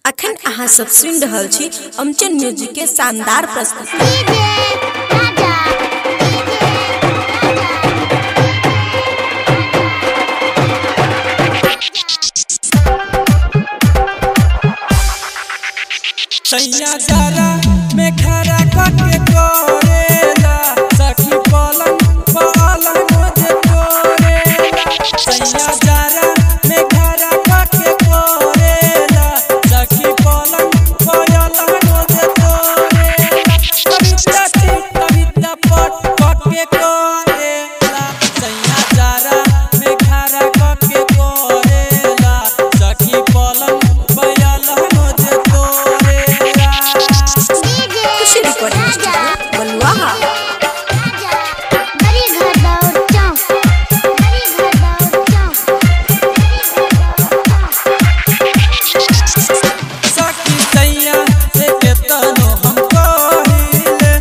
अखन अहाँ सब सुनि रहल छी अमचन म्यूजिक के शानदार प्रस्तुति। सैया जारा में खरा कके कोरेला सखी पलंग पलंग जे कोरेला। सैया जारा में खरा कके कोरेला सखी पलंग पलंग जे कोरेला। कविता पट कके कोरेला सैया जारा में खरा कके कोरेला सखी पलंग पलंग जे कोरेला। सखी सैया से केतनो हम कहिले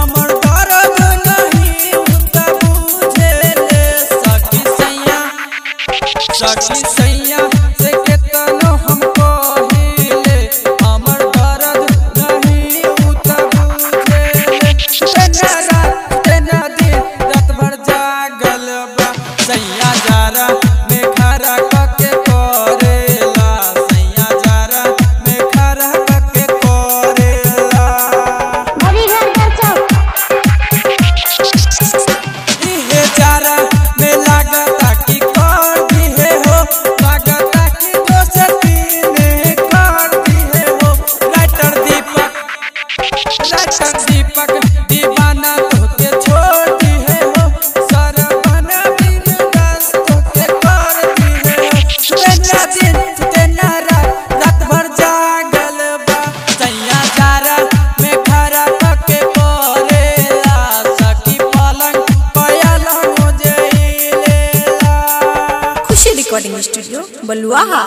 हमर दर्द नहीं उता बुझेले। तेना दिन रात भर जागल बा सैया जारा में खरा कके कोरेला सैया जारा में खरा कके कोरेला। इहे जारा में लागता कि दीपक दीवाना तोके छोड़ दी है हो सरवन बिन दस तोके कर दी है हो। तेना दिन तेना रात भर जागल बा सैया जारा में खरा कके कोरेला सखी पलंग पलंग जे लेला। खुशी रिकॉर्डिंग स्टूडियो बलुआहा।